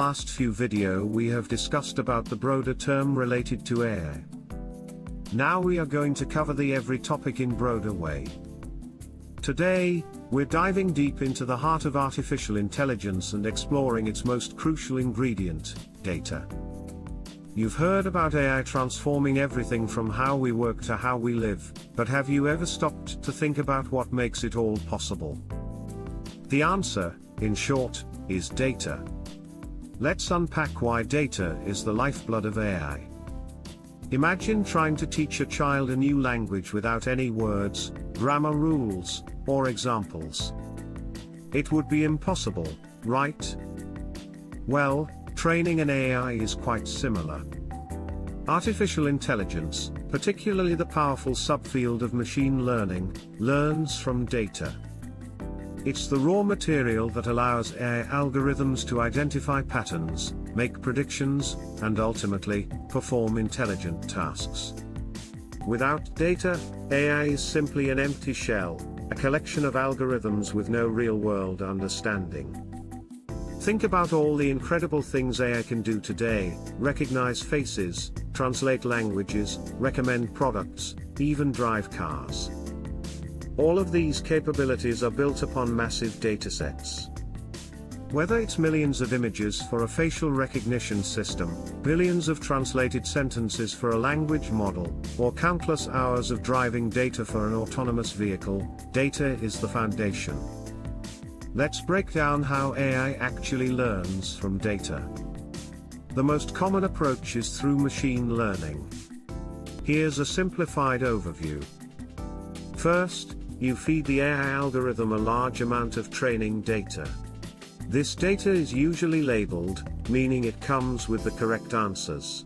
last few videos we have discussed about the broader term related to AI. Now we are going to cover the every topic in broader way. Today, we're diving deep into the heart of artificial intelligence and exploring its most crucial ingredient, data. You've heard about AI transforming everything from how we work to how we live, but have you ever stopped to think about what makes it all possible? The answer, in short, is data. Let's unpack why data is the lifeblood of AI. Imagine trying to teach a child a new language without any words, grammar rules, or examples. It would be impossible, right? Well, training an AI is quite similar. Artificial intelligence, particularly the powerful subfield of machine learning, learns from data. It's the raw material that allows AI algorithms to identify patterns, make predictions, and ultimately, perform intelligent tasks. Without data, AI is simply an empty shell, a collection of algorithms with no real-world understanding. Think about all the incredible things AI can do today: recognize faces, translate languages, recommend products, even drive cars. All of these capabilities are built upon massive datasets. Whether it's millions of images for a facial recognition system, billions of translated sentences for a language model, or countless hours of driving data for an autonomous vehicle, data is the foundation. Let's break down how AI actually learns from data. The most common approach is through machine learning. Here's a simplified overview. First, you feed the AI algorithm a large amount of training data. This data is usually labeled, meaning it comes with the correct answers.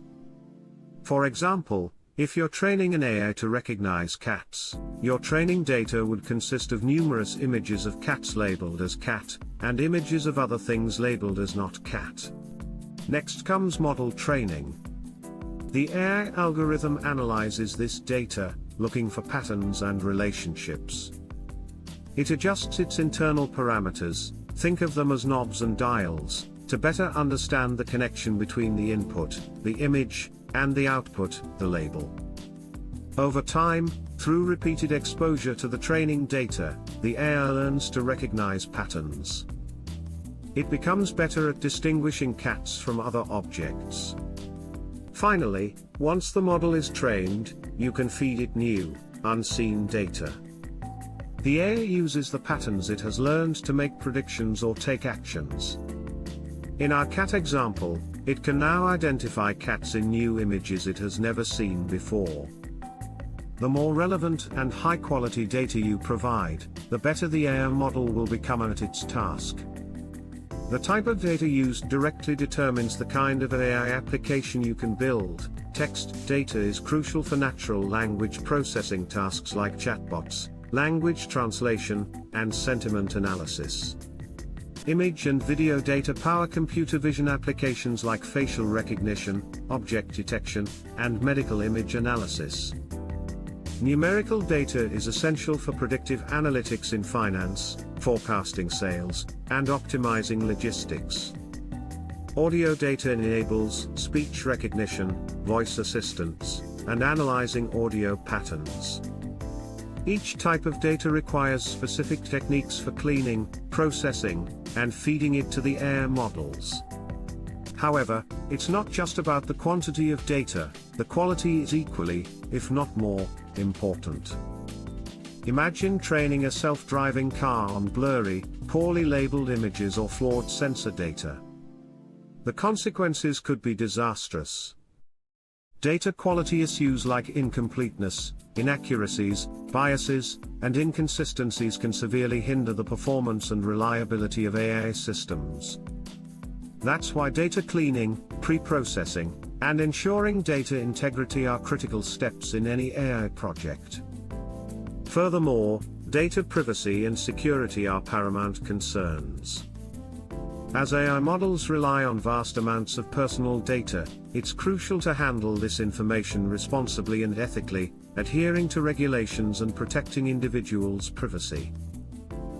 For example, if you're training an AI to recognize cats, your training data would consist of numerous images of cats labeled as cat, and images of other things labeled as not cat. Next comes model training. The AI algorithm analyzes this data, looking for patterns and relationships. It adjusts its internal parameters, think of them as knobs and dials, to better understand the connection between the input, the image, and the output, the label. Over time, through repeated exposure to the training data, the AI learns to recognize patterns. It becomes better at distinguishing cats from other objects. Finally, once the model is trained, you can feed it new, unseen data. The AI uses the patterns it has learned to make predictions or take actions. In our cat example, it can now identify cats in new images it has never seen before. The more relevant and high-quality data you provide, the better the AI model will become at its task. The type of data used directly determines the kind of AI application you can build. Text data is crucial for natural language processing tasks like chatbots, language translation, and sentiment analysis. Image and video data power computer vision applications like facial recognition, object detection, and medical image analysis. Numerical data is essential for predictive analytics in finance, forecasting sales, and optimizing logistics. Audio data enables speech recognition, voice assistance, and analyzing audio patterns. Each type of data requires specific techniques for cleaning, processing, and feeding it to the AI models. However, it's not just about the quantity of data, the quality is equally, if not more, important. Imagine training a self-driving car on blurry, poorly labeled images or flawed sensor data. The consequences could be disastrous. Data quality issues like incompleteness, inaccuracies, biases, and inconsistencies can severely hinder the performance and reliability of AI systems. That's why data cleaning, pre-processing, and ensuring data integrity are critical steps in any AI project. Furthermore, data privacy and security are paramount concerns. As AI models rely on vast amounts of personal data, it's crucial to handle this information responsibly and ethically, adhering to regulations and protecting individuals' privacy.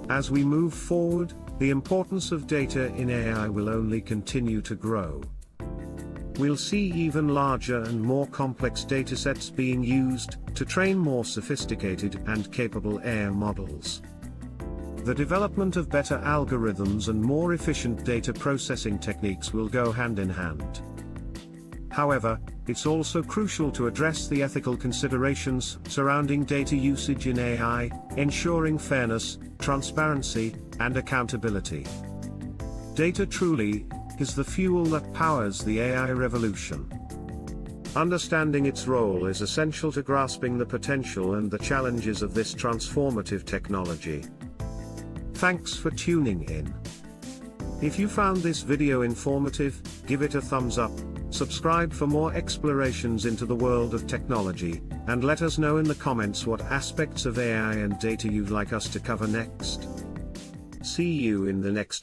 As we move forward, the importance of data in AI will only continue to grow. We'll see even larger and more complex datasets being used to train more sophisticated and capable AI models. The development of better algorithms and more efficient data processing techniques will go hand in hand. However, it's also crucial to address the ethical considerations surrounding data usage in AI, ensuring fairness, transparency, and accountability. Data truly is the fuel that powers the AI revolution. Understanding its role is essential to grasping the potential and the challenges of this transformative technology. Thanks for tuning in. If you found this video informative, give it a thumbs up, subscribe for more explorations into the world of technology, and let us know in the comments what aspects of AI and data you'd like us to cover next. See you in the next video.